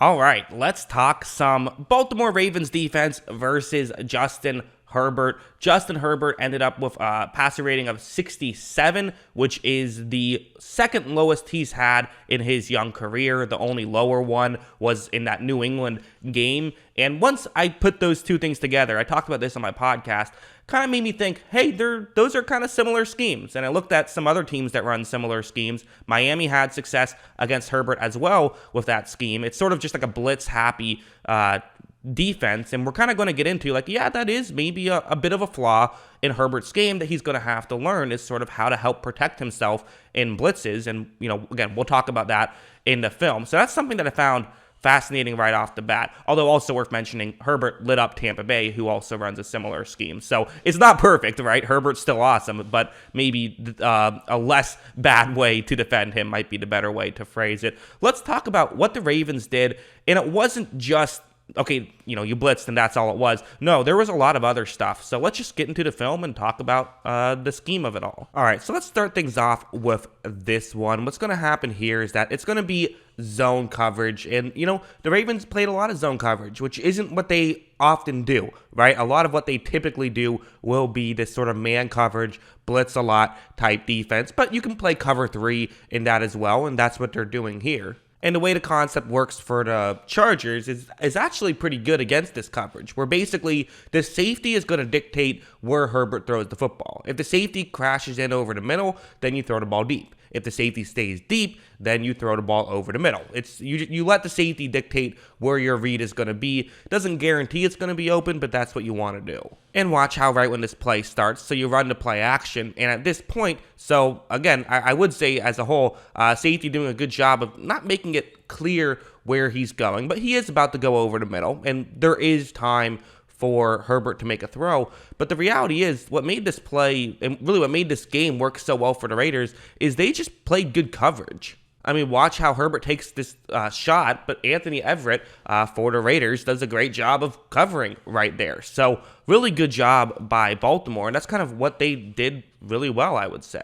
All right, let's talk some Baltimore Ravens defense versus Justin Herbert. Justin Herbert ended up with a passer rating of 67, which is the second lowest he's had in his young career. The only lower one was in that New England game. And once I put those two things together, I talked about this on my podcast, kind of made me think, hey, those are kind of similar schemes. And I looked at some other teams that run similar schemes. Miami had success against Herbert as well with that scheme. It's sort of just like a blitz-happy defense, and we're kind of going to get into, like, yeah, that is maybe a bit of a flaw in Herbert's game that he's going to have to learn, is sort of how to help protect himself in blitzes. And, again, we'll talk about that in the film. So that's something that I found fascinating right off the bat. Although also worth mentioning, Herbert lit up Tampa Bay, who also runs a similar scheme. So it's not perfect, right? Herbert's still awesome, but maybe a less bad way to defend him might be the better way to phrase it. Let's talk about what the Ravens did, and it wasn't just, okay, you blitzed and that's all it was. No, there was a lot of other stuff. So let's just get into the film and talk about the scheme of it all. All right, so let's start things off with this one. What's going to happen here is that it's going to be zone coverage. And, the Ravens played a lot of zone coverage, which isn't what they often do, right? A lot of what they typically do will be this sort of man coverage, blitz a lot type defense. But you can play cover 3 in that as well, and that's what they're doing here. And the way the concept works for the Chargers is actually pretty good against this coverage, where basically the safety is going to dictate where Herbert throws the football. If the safety crashes in over the middle, then you throw the ball deep. If the safety stays deep, then you throw the ball over the middle. It's you let the safety dictate where your read is going to be. It doesn't guarantee it's going to be open, but that's what you want to do. And watch how right when this play starts, so you run the play action. And at this point, so again, I would say as a whole, safety doing a good job of not making it clear where he's going, but he is about to go over the middle, and there is time for Herbert to make a throw. But the reality is, what made this play, and really what made this game work so well for the Raiders, is they just played good coverage. I mean, watch how Herbert takes this shot, but Anthony Everett for the Raiders does a great job of covering right there. So really good job by Baltimore, and that's kind of what they did really well, I would say.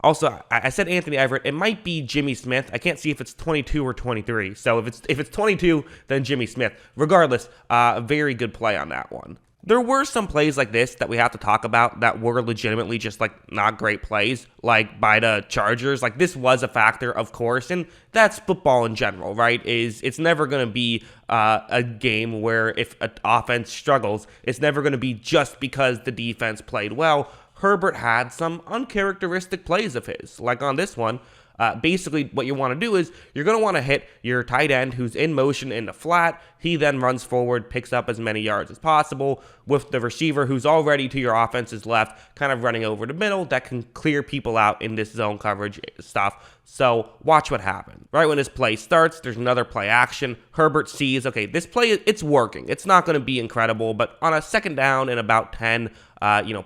Also, I said Anthony Everett. It might be Jimmy Smith. I can't see if it's 22 or 23. So if it's 22, then Jimmy Smith. Regardless, a very good play on that one. There were some plays like this that we have to talk about that were legitimately just like not great plays, like by the Chargers. Like this was a factor, of course, and that's football in general, right? It's never going to be a game where if an offense struggles, it's never going to be just because the defense played well. Herbert had some uncharacteristic plays of his, like on this one. Basically, what you want to do is you're going to want to hit your tight end who's in motion in the flat. He then runs forward, picks up as many yards as possible with the receiver who's already to your offense's left, kind of running over the middle. That can clear people out in this zone coverage stuff. So watch what happens. Right when this play starts, there's another play action. Herbert sees, okay, this play, it's working. It's not going to be incredible, but on a second down and about 10,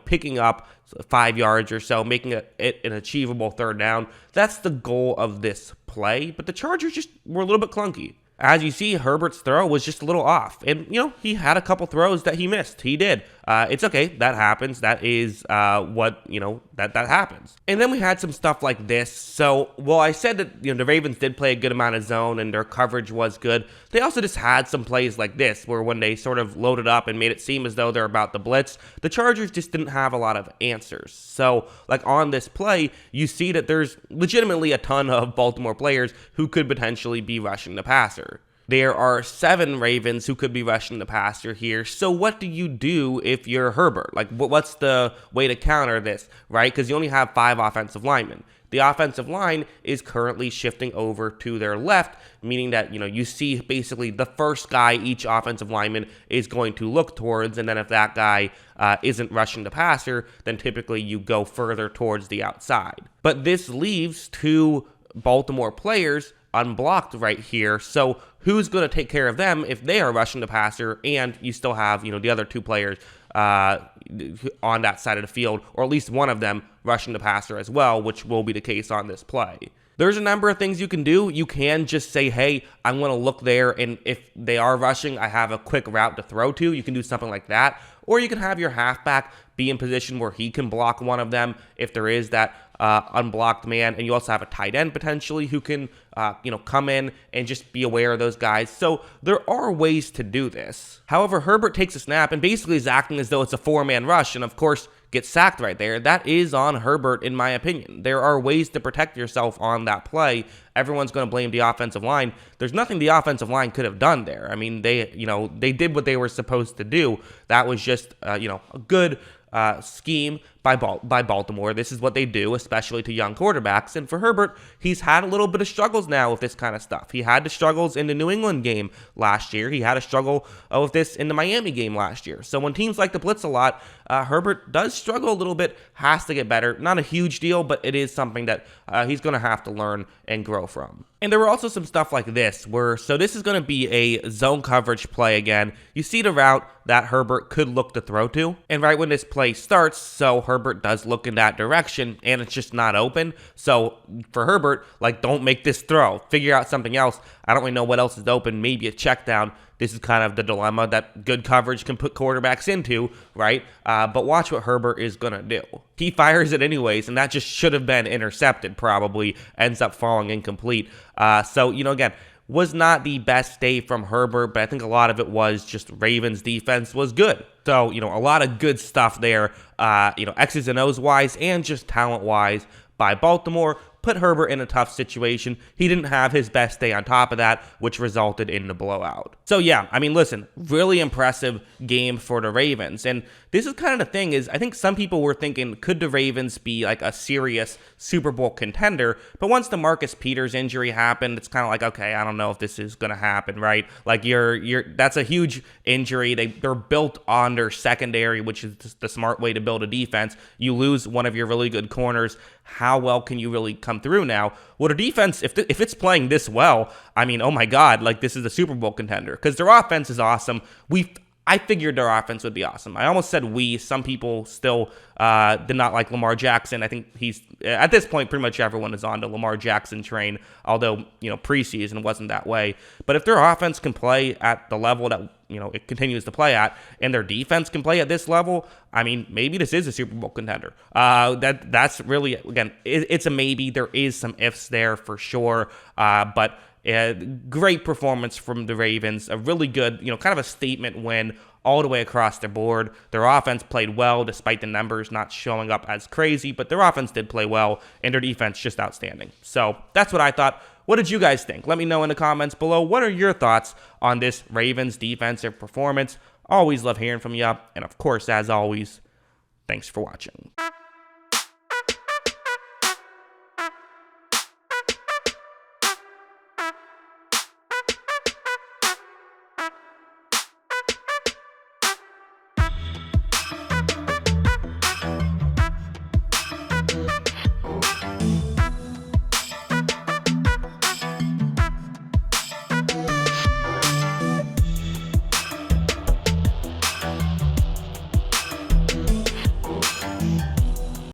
picking up 5 yards or so, making it an achievable third down. That's the goal of this play, but the Chargers just were a little bit clunky. As you see, Herbert's throw was just a little off. And, he had a couple throws that he missed. He did. It's okay. That happens. That is what, that happens. And then we had some stuff like this. So, I said that, the Ravens did play a good amount of zone and their coverage was good. They also just had some plays like this where when they sort of loaded up and made it seem as though they're about to blitz, the Chargers just didn't have a lot of answers. So, like on this play, you see that there's legitimately a ton of Baltimore players who could potentially be rushing the passer. There are 7 Ravens who could be rushing the passer here. So what do you do if you're Herbert? Like, what's the way to counter this, right? Because you only have 5 offensive linemen. The offensive line is currently shifting over to their left, meaning that, you see basically the first guy each offensive lineman is going to look towards, and then if that guy isn't rushing the passer, then typically you go further towards the outside. But this leaves 2 Baltimore players unblocked right here. So who's going to take care of them if they are rushing the passer and you still have, the other 2 players on that side of the field, or at least one of them rushing the passer as well, which will be the case on this play. There's a number of things you can do. You can just say, hey, I'm going to look there, and if they are rushing, I have a quick route to throw to. You can do something like that. Or you can have your halfback be in position where he can block one of them if there is that unblocked man, and you also have a tight end potentially who can, come in and just be aware of those guys. So there are ways to do this. However, Herbert takes a snap and basically is acting as though it's a 4-man rush, and of course, gets sacked right there. That is on Herbert, in my opinion. There are ways to protect yourself on that play. Everyone's going to blame the offensive line. There's nothing the offensive line could have done there. I mean, they did what they were supposed to do. That was just, a good scheme by Baltimore. This is what they do, especially to young quarterbacks. And for Herbert, he's had a little bit of struggles now with this kind of stuff. He had the struggles in the New England game last year. He had a struggle with this in the Miami game last year. So when teams like to blitz a lot, Herbert does struggle a little bit, has to get better. Not a huge deal, but it is something that he's going to have to learn and grow from. And there were also some stuff like this, so this is going to be a zone coverage play again. You see the route that Herbert could look to throw to, and right when this play starts, so Herbert does look in that direction, and it's just not open. So for Herbert, don't make this throw. Figure out something else. I don't really know what else is open. Maybe a check down. This is kind of the dilemma that good coverage can put quarterbacks into, right? But watch what Herbert is going to do. He fires it anyways, and that just should have been intercepted probably. Ends up falling incomplete. So, again, was not the best day from Herbert, but I think a lot of it was just Ravens defense was good. So, a lot of good stuff there, X's and O's wise and just talent wise by Baltimore. Put Herbert in a tough situation. He didn't have his best day on top of that, which resulted in the blowout. So yeah, listen, really impressive game for the Ravens. And this is kind of the thing is, I think some people were thinking, could the Ravens be a serious Super Bowl contender? But once the Marcus Peters injury happened, it's kind of okay, I don't know if this is going to happen, right? That's a huge injury. They're built on their secondary, which is the smart way to build a defense. You lose one of your really good corners. How well can you really come through now? Well, the defense, if it's playing this well, oh my God, this is a Super Bowl contender because their offense is awesome. I figured their offense would be awesome. I almost said some people still did not like Lamar Jackson. I think he's, at this point, pretty much everyone is on the Lamar Jackson train, although, preseason wasn't that way. But if their offense can play at the level that, it continues to play at, and their defense can play at this level, maybe this is a Super Bowl contender. That's really, again, it's a maybe. There is some ifs there for sure, but great performance from the Ravens. A really good, kind of a statement win all the way across the board. Their offense played well despite the numbers not showing up as crazy, but their offense did play well, and their defense just outstanding. So that's what I thought. What did you guys think? Let me know in the comments below. What are your thoughts on this Ravens defensive performance? Always love hearing from you. And of course, as always, thanks for watching.